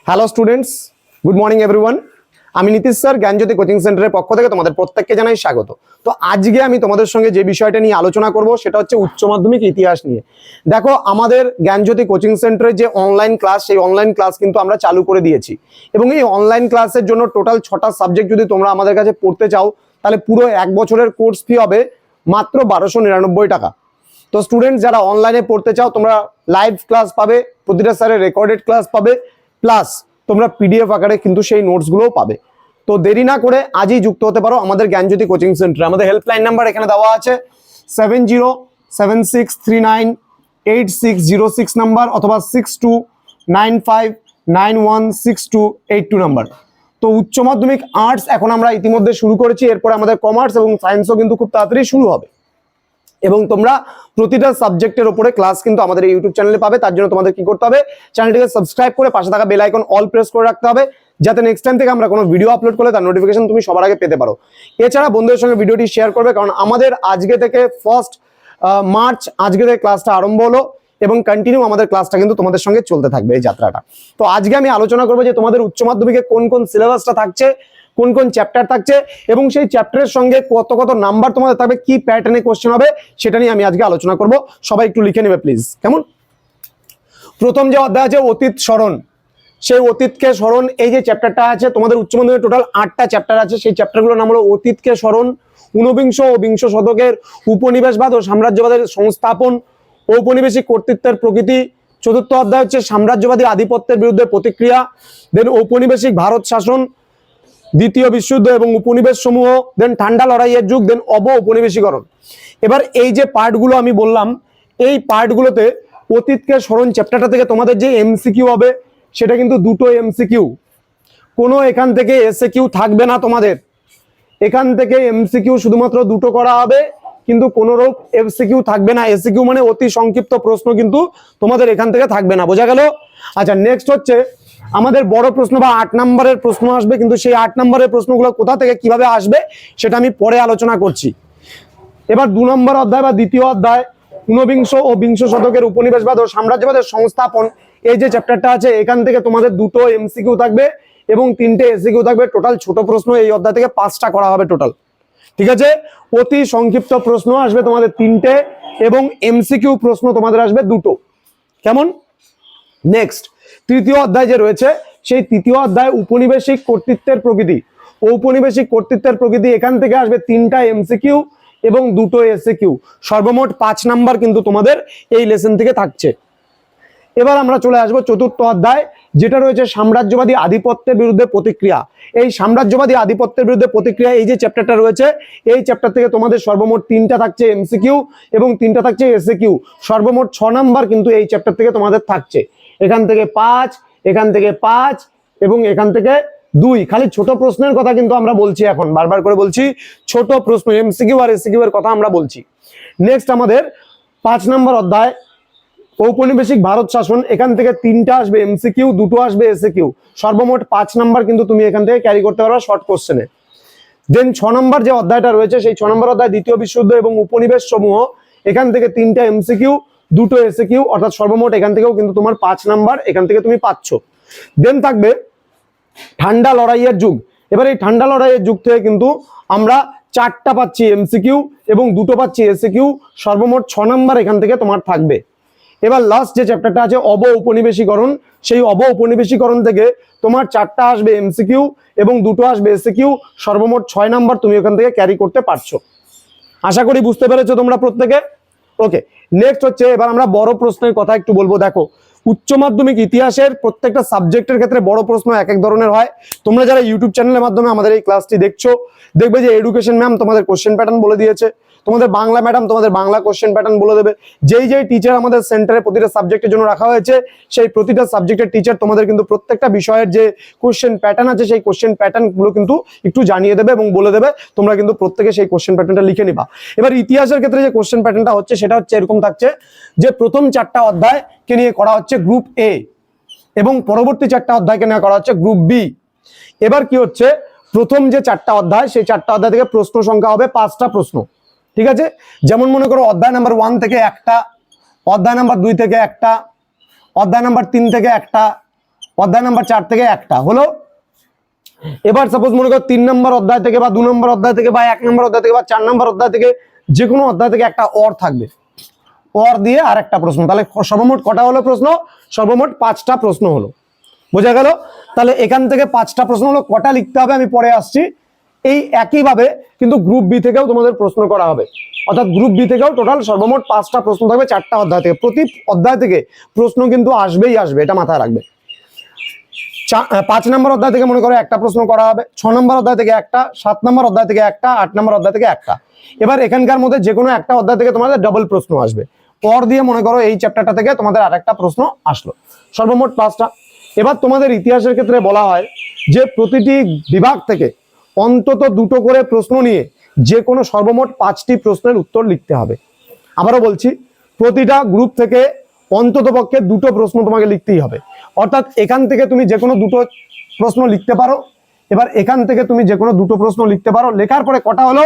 Hello students, good morning everyone. আমি Nitish sir, জ্ঞানজ্যোতি coaching সেন্টারের পক্ষ থেকে তোমাদের প্রত্যেককে জানাই স্বাগত। তো আজকে আমি তোমাদের সঙ্গে যে বিষয়টা নিয়ে আলোচনা করব সেটা হচ্ছে উচ্চ মাধ্যমিক ইতিহাস নিয়ে। দেখো, আমাদের জ্ঞানজ্যোতি কোচিং সেন্টারের যে অনলাইন ক্লাস, সেই অনলাইন ক্লাস কিন্তু আমরা চালু করে দিয়েছি এবং এই অনলাইন ক্লাসের জন্য টোটাল 6টা সাবজেক্ট যদি তোমরা আমাদের কাছে পড়তে চাও তাহলে পুরো 1 বছরের কোর্স ফি হবে মাত্র 1299 টাকা। তো স্টুডেন্ট যারা অনলাইনে পড়তে চাও তোমরা লাইভ ক্লাস পাবে, প্রতিটা স্যারের রেকর্ডেড ক্লাস পাবে, প্লাস তোমরা পিডিএফ আকারে কিন্তু সেই নোটসগুলোও পাবে। তো দেরি না করে আজই যুক্ত হতে পারো আমাদের জ্ঞানজ্যোতি কোচিং সেন্টারে। আমাদের হেল্পলাইন নাম্বার এখানে দেওয়া আছে 7076398606 নাম্বার অথবা 6295916282 নাম্বার। তো উচ্চ মাধ্যমিক আর্টস এখন আমরা ইতিমধ্যে শুরু করেছি, এরপরে আমাদের কমার্স এবং সায়েন্সও কিন্তু খুব তাড়াতাড়ি শুরু হবে এবং তোমরা প্রতিটা সাবজেক্টের উপরে ক্লাস কিন্তু আমাদের এই ইউটিউব চ্যানেলে পাবে। তার জন্য তোমাদের কি করতে হবে, চ্যানেলটিকে সাবস্ক্রাইব করে পাশে থাকা বেল আইকন অল প্রেস করে রাখতে হবে, যাতে নেক্সট টাইম থেকে আমরা কোনো ভিডিও আপলোড করলে তার নোটিফিকেশন তুমি সবার আগে পেতে পারো। এছাড়া বন্ধুদের সঙ্গে ভিডিওটি শেয়ার করবে, কারণ আমাদের আজকে থেকে 1 মার্চ আজকে থেকে ক্লাসটা আরম্ভ হলো এবং কন্টিনিউ আমাদের ক্লাসটা কিন্তু তোমাদের সঙ্গে চলতে থাকবে এই যাত্রাটা। তো আজকে আমি আলোচনা করবো যে তোমাদের উচ্চ মাধ্যমিকে কোন কোন সিলেবাসটা থাকছে, কোন কোন চ্যাপ্টার থাকছে এবং সেই চ্যাপ্টারের সঙ্গে কত কত নাম্বার তোমাদের থাকবে, কি প্যাটার্নে কোশ্চেন হবে, সেটা নিয়ে আমি আজকে আলোচনা করব। সবাই একটু লিখে নেবে প্লিজ, কেমন? প্রথম যে অধ্যায় আছে অতীত স্মরণ, সেই অতীতকে স্মরণ, এই যে চ্যাপ্টারটা আছে তোমাদের উচ্চ মাধ্যমিকে টোটাল 8টা চ্যাপ্টার আছে। সেই চ্যাপ্টারগুলোর নাম হলো অতীতকে স্মরণ, ঊনবিংশ ও বিংশ শতকের উপনিবেশবাদ ও সাম্রাজ্যবাদের সংস্থাপন, ঔপনিবেশিক কর্তৃত্বের প্রকৃতি। চতুর্থ অধ্যায় হচ্ছে সাম্রাজ্যবাদী আধিপত্যের বিরুদ্ধে প্রতিক্রিয়া, দেন ঔপনিবেশিক ভারত শাসন, দ্বিতীয় বিশ্বযুদ্ধ এবং উপনিবেশ সমূহ, দেন ঠান্ডা লড়াইয়ের যুগ, দেন উপনিবেশীকরণ। এবার এই যে পার্টগুলো আমি বললাম, এই পার্টগুলোতে অতীতকে স্মরণ চ্যাপ্টারটা থেকে তোমাদের যে এমসিকিউ হবে সেটা কিন্তু দুটো এমসিকিউ, কোনো এখান থেকে এসএকিউ থাকবে না তোমাদের। এখান থেকে এমসিকিউ শুধুমাত্র দুটো করা হবে, কিন্তু কোনো রূপ এমসিকিউ থাকবে না। এসিকিউ মানে অতি সংক্ষিপ্ত প্রশ্ন কিন্তু তোমাদের এখান থেকে থাকবে না, বোঝা গেল? আচ্ছা, নেক্সট হচ্ছে আমাদের বড় প্রশ্ন বা 8 নম্বরের প্রশ্ন আসবে, কিন্তু সেই 8 নম্বরের প্রশ্নগুলো কোথা থেকে কিভাবে আসবে সেটা আমি পরে আলোচনা করছি। এবার 2 নম্বর অধ্যায় বা দ্বিতীয় অধ্যায় ঊনবিংশ ও বিংশ শতকের উপনিবেশবাদ ও সাম্রাজ্যবাদের সংস্থাপন, এই যে চ্যাপ্টারটা আছে এখান থেকে তোমাদের দুটো এমসিকিউ থাকবে এবং 3টে এসিকিউ থাকবে। টোটাল ছোট প্রশ্ন এই অধ্যায় থেকে 5টা করা হবে টোটাল, ঠিক আছে? অতি সংক্ষিপ্ত প্রশ্ন আসবে তোমাদের 3টে এবং এমসিকিউ প্রশ্ন তোমাদের আসবে দুটো, কেমন? নেক্সট তৃতীয় অধ্যায় যে রয়েছে, সেই তৃতীয় অধ্যায় উপনিবেশিক কর্তৃত্বের প্রকৃতি। ঔপনিবেশিক কর্তৃত্বের প্রকৃতি, এখান থেকে আসবে 3টা এমসিকিউ এবং দুটো এসএকিউ। সর্বমোট 5 নাম্বার কিন্তু তোমাদের এই লেসন থেকে থাকছে। এবার আমরা চলে আসবো চতুর্থ অধ্যায়, যেটা রয়েছে সাম্রাজ্যবাদী আধিপত্যের বিরুদ্ধে প্রতিক্রিয়া। এই সাম্রাজ্যবাদী আধিপত্যের বিরুদ্ধে প্রতিক্রিয়া, এই যে চ্যাপ্টারটা রয়েছে, এই চ্যাপ্টার থেকে তোমাদের সর্বমোট 3টা থাকছে এমসিকিউ এবং 3টা থাকছে এসএকিউ। সর্বমোট 6 নাম্বার কিন্তু এই চ্যাপ্টার থেকে তোমাদের থাকছে। এখান থেকে 5, এখান থেকে 5 এবং এখান থেকে 2। খালি ছোট প্রশ্নের কথা কিন্তু আমরা বলছি, এখন বারবার করে বলছি ছোট প্রশ্ন, এমসিকিউ আর এসএকিউ এর কথা আমরা বলছি। নেক্সট আমাদের 5 নম্বর অধ্যায় ঔপনিবেশিক ভারত শাসন, এখান থেকে 3টা আসবে এমসিকিউ, দুটো আসবে এসএকিউ। সর্বমোট 5 নাম্বার কিন্তু তুমি এখান থেকে ক্যারি করতে পারবে শর্ট কোশ্চেনে। দেন 6 নম্বর যে অধ্যায়টা রয়েছে, সেই 6 নম্বর অধ্যায় দ্বিতীয় বিশ্বযুদ্ধ এবং উপনিবেশ সমূহ, এখান থেকে 3টা এমসিকিউ, দুটো এসএকিউ, অর্থাৎ সর্বমোট এখান থেকেও কিন্তু তোমার 5 নাম্বার এখান থেকে তুমি পাচ্ছ। দেন থাকবে ঠান্ডা লড়াইয়ের যুগ। এবার এই ঠান্ডা লড়াইয়ের যুগ থেকে কিন্তু আমরা 4টা পাচ্ছি এমসিকিউ এবং দুটো পাচ্ছি এসএকিউ। সর্বমোট 6 নাম্বার এখান থেকে তোমার থাকবে। এবার লাস্ট যে চ্যাপ্টারটা আছে উপনিবেশীকরণ, সেই উপনিবেশীকরণ থেকে তোমার 4টা আসবে এমসিকিউ এবং দুটো আসবে এসএকিউ। সর্বমোট 6 নাম্বার তুমি এখান থেকে ক্যারি করতে পারছো। আশা করি বুঝতে পেরেছো তোমরা প্রত্যেকে। ওকে, নেক্সট হচ্ছে এবার আমরা বড় প্রশ্নের কথা একটু বলবো। দেখো, উচ্চ মাধ্যমিক ইতিহাসের প্রত্যেকটা সাবজেক্টের ক্ষেত্রে বড় প্রশ্ন এক এক ধরনের হয়। তোমরা যারা ইউটিউব চ্যানেলের মাধ্যমে আমাদের এই ক্লাসটি দেখছো, দেখবে যে এডুকেশন ম্যাম তোমাদের কোশ্চেন প্যাটার্ন বলে দিয়েছে, তোমাদের বাংলা ম্যাডাম তোমাদের বাংলা কোশ্চেন প্যাটার্ন বলে দেবে। যেই টিচার আমাদের সেন্টারে প্রতিটা সাবজেক্টের জন্য রাখা হয়েছে, সেই প্রতিটা সাবজেক্টের টিচার তোমাদের কিন্তু প্রত্যেকটা বিষয়ের যে কোশ্চেন প্যাটার্ন আছে, সেই কোশ্চেন প্যাটার্ন গুলো কিন্তু একটু জানিয়ে দেবে এবং বলে দেবে। তোমরা কিন্তু প্রত্যেকে সেই কোশ্চেন প্যাটার্নটা লিখে নিবা। এবার ইতিহাসের ক্ষেত্রে যে কোশ্চেন প্যাটার্নটা হচ্ছে সেটা হচ্ছে এরকম থাকছে যে প্রথম 4টা অধ্যায়কে নিয়ে করা হচ্ছে গ্রুপ এ এবং পরবর্তী 4টা অধ্যায়কে নিয়ে করা হচ্ছে গ্রুপ বি। এবার কি হচ্ছে, প্রথম যে 4টা অধ্যায়, সেই 4টা অধ্যায় থেকে প্রশ্ন সংখ্যা হবে 5টা প্রশ্ন, ঠিক আছে? যেমন মনে করো অধ্যায় নাম্বার 1 থেকে 1টা, অধ্যায় নাম্বার 2 থেকে 1টা, অধ্যায় নাম্বার 3 থেকে 1টা, অধ্যায় নাম্বার 4 থেকে একটা হলো। এবার সাপোজ মনে করো 3 নম্বর অধ্যায় থেকে বা 2 নম্বর অধ্যায় থেকে বা 1 নম্বর অধ্যায় থেকে বা 4 নম্বর অধ্যায় থেকে যে কোনো অধ্যায় থেকে একটা অর থাকবে, অর দিয়ে আর একটা প্রশ্ন, তাহলে সর্বমোট কটা হলো প্রশ্ন? সর্বমোট 5টা প্রশ্ন হলো। বোঝা গেল? তাহলে এখান থেকে 5টা প্রশ্ন হলো, কটা লিখতে হবে আমি পরে আসছি। এই একইভাবে কিন্তু গ্রুপ বি থেকেও তোমাদের প্রশ্ন করা হবে, অর্থাৎ গ্রুপ বি থেকেও টোটাল সর্বমোট 5টা প্রশ্ন থাকবে 4টা অধ্যায় থেকে। প্রতি অধ্যায় থেকে প্রশ্ন কিন্তু আসবেই আসবে, এটা মাথায় রাখবে। 5 নম্বর অধ্যায় থেকে মনে করো একটা প্রশ্ন করা হবে, 6 নম্বর অধ্যায় থেকে একটা, 7 নম্বর অধ্যায় থেকে একটা, 8 নম্বর অধ্যায় থেকে একটা। এবার এখানকার মধ্যে যে কোনো একটা অধ্যায় থেকে তোমাদের ডাবল প্রশ্ন আসবে, পর দিয়ে মনে করো এই চ্যাপ্টারটা থেকে তোমাদের আরেকটা প্রশ্ন আসলো, সর্বমোট 5টা। এবার তোমাদের ইতিহাসের ক্ষেত্রে বলা হয় যে প্রতিটি বিভাগ থেকে অন্তত 2টো করে প্রশ্ন নিয়ে যে কোনো সর্বমোট 5টি প্রশ্নের উত্তর লিখতে হবে। আবারও বলছি, প্রতিটা গ্রুপ থেকে অন্তত পক্ষে 2টো প্রশ্ন তোমাকে লিখতেই হবে, অর্থাৎ এখান থেকে তুমি যে কোনো 2টো প্রশ্ন লিখতে পারো। এবার এখান থেকে তুমি যে কোনো 2টো প্রশ্ন লিখতে পারো, লেখার পরে কটা হলো?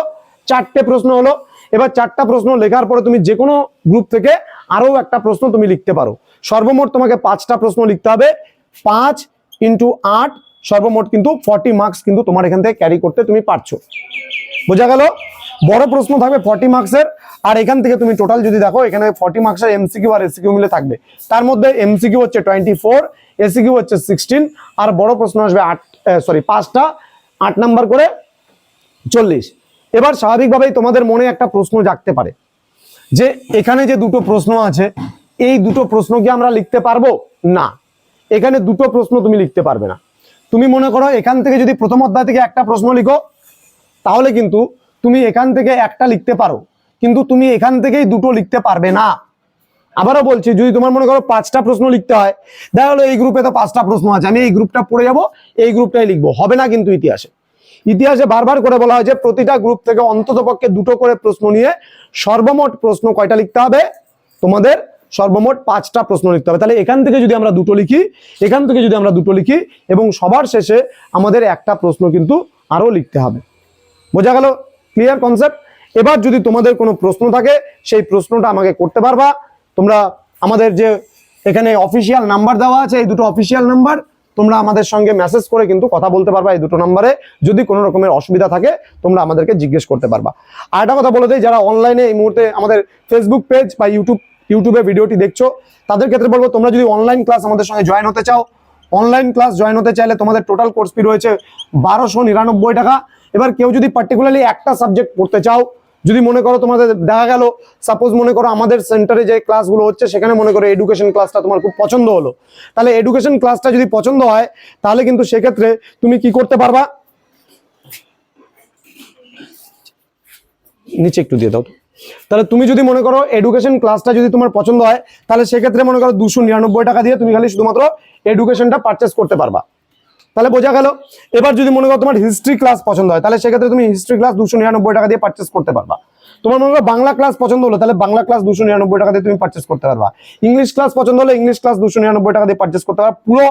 4টে প্রশ্ন হলো। এবার 4টা প্রশ্ন লেখার পরে তুমি যে কোনো গ্রুপ থেকে আরো একটা প্রশ্ন তুমি লিখতে পারো। সর্বমোট তোমাকে 5টা প্রশ্ন লিখতে হবে, 5 × 8 সর্বমোট কিন্তু 40 মার্কস কিন্তু তোমার এখান থেকে ক্যারি করতে তুমি পারছো। বোঝা গেল? বড় প্রশ্ন থাকবে 40 মার্কসের, আর এখান থেকে তুমি টোটাল যদি দেখো এখানে 40 মার্কসের এমসিকিউ আর এসিকিউ মিলে থাকবে। তার মধ্যে এমসিকিউ হচ্ছে 24, এসিকিউ হচ্ছে 16, আর বড় প্রশ্ন আসবে 5টা, 8 নাম্বার করে 40। এবার স্বাভাবিকভাবেই তোমাদের মনে একটা প্রশ্ন জাগতে পারে যে এখানে যে 2টো প্রশ্ন আছে, এই 2টো প্রশ্ন কি আমরা লিখতে পারবো? না, এখানে 2টো প্রশ্ন তুমি লিখতে পারবে না। তুমি মনে করো এখান থেকে যদি প্রথম অধ্যায় থেকে একটা প্রশ্ন লিখো, তাহলে কিন্তু তুমি এখান থেকে একটা লিখতে পারো, কিন্তু তুমি এখান থেকেই 2টো লিখতে পারবে না। আবারও বলছি, যদি তোমার মনে করো 5টা প্রশ্ন লিখতে হয়, দেখা গেলো এই গ্রুপে তো 5টা প্রশ্ন আছে, আমি এই গ্রুপটা পড়ে যাবো, এই গ্রুপটাই লিখবো, হবে না। কিন্তু ইতিহাসে বারবার করে বলা হয় যে প্রতিটা গ্রুপ থেকে অন্তত পক্ষে 2টো করে প্রশ্ন নিয়ে সর্বমোট প্রশ্ন কয়টা লিখতে হবে? তোমাদের সর্বমোট 5টা প্রশ্ন লিখতে হবে। তাহলে এখান থেকে যদি আমরা 2টো লিখি, এখান থেকে যদি আমরা 2টো লিখি, এবং সবার শেষে আমাদের একটা প্রশ্ন কিন্তু আরো লিখতে হবে। বোঝা গেল? Clear concept? এবার যদি তোমাদের কোনো প্রশ্ন থাকে, সেই প্রশ্নটা আমাকে করতে পারবা তোমরা। আমাদের যে এখানে অফিসিয়াল নাম্বার দেওয়া আছে, এই 2টো অফিসিয়াল নাম্বার, তোমরা আমাদের সঙ্গে মেসেজ করে কিন্তু কথা বলতে পারবা এই 2টো নাম্বারে। যদি কোনো রকমের অসুবিধা থাকে তোমরা আমাদেরকে জিজ্ঞেস করতে পারবা। আর একটা কথা বলে দেই, যারা অনলাইনে এই মুহূর্তে আমাদের ফেসবুক পেজ বা ইউটিউবে ভিডিওটি দেখছো, তাদের ক্ষেত্রে বলবো, তোমরা যদি অনলাইন ক্লাস আমাদের সঙ্গে জয়েন হতে চাও, অনলাইন ক্লাস জয়েন হতে চাইলে তোমাদের টোটাল কোর্স ফি রয়েছে 1299 টাকা। এবার কেউ যদি পার্টিকুলারলি একটা সাবজেক্ট পড়তে চাও, যদি মনে করো তোমাদের দেখা গেল সাপোজ মনে করো আমাদের সেন্টারে যে ক্লাসগুলো হচ্ছে সেখানে মনে করো এডুকেশন ক্লাসটা তোমার খুব পছন্দ হলো, তাহলে এডুকেশন ক্লাসটা যদি পছন্দ হয়, তাহলে কিন্তু সেক্ষেত্রে তুমি কি করতে পারবা? নিচে একটু দিয়ে দাও। তাহলে তুমি যদি মনে করো এডুকেশন ক্লাসটা যদি তোমার পছন্দ হয়, তাহলে সেক্ষেত্রে মনে করো 299 টাকা দিয়ে তুমি খালি শুধুমাত্র এডুকেশনটা পারচেস করতে পারবা। তাহলে বোঝা গেল? এবার যদি মনে করো তোমার হিস্ট্রি ক্লাস পছন্দ হয়, তাহলে সেক্ষেত্রে তুমি হিস্ট্রি ক্লাস 299 টাকা দিয়ে পারচেস করতে পারবা। তোমার মনে করো বাংলা ক্লাস পছন্দ হলো, তাহলে বাংলা ক্লাস 299 টাকা দিয়ে তুমি পারচেস করতে পারবা। ইংলিশ ক্লাস পছন্দ হলে ইংলিশ ক্লাস 299 টাকা দিয়ে পারচেস করতে পারবা। পুরো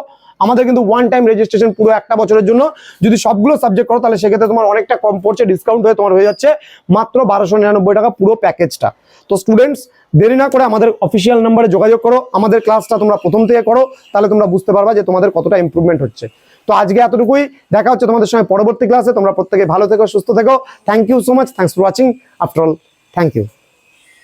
আমাদের কিন্তু ওয়ান টাইম রেজিস্ট্রেশন, পুরো একটা বছরের জন্য। যদি সবগুলো সাবজেক্ট করো, তাহলে সেক্ষেত্রে তোমার অনেকটা কম পড়ছে, ডিসকাউন্ট হয়ে তোমার হয়ে যাচ্ছে মাত্র 1299 টাকা পুরো প্যাকেজটা। তো স্টুডেন্টস, দেরি না করে আমাদের অফিসিয়াল নাম্বারে যোগাযোগ করো, আমাদের ক্লাসটা তোমরা প্রথম থেকে করো, তাহলে তোমরা বুঝতে পারবা যে তোমাদের কতটা ইমপ্রুভমেন্ট হচ্ছে। তো আজকে এতটুকুই, দেখা হচ্ছে তোমাদের সঙ্গে পরবর্তী ক্লাসে। তোমরা প্রত্যেকে ভালো থেকো, সুস্থ থেকো। Thank you so much, thanks for watching. After all, thank you.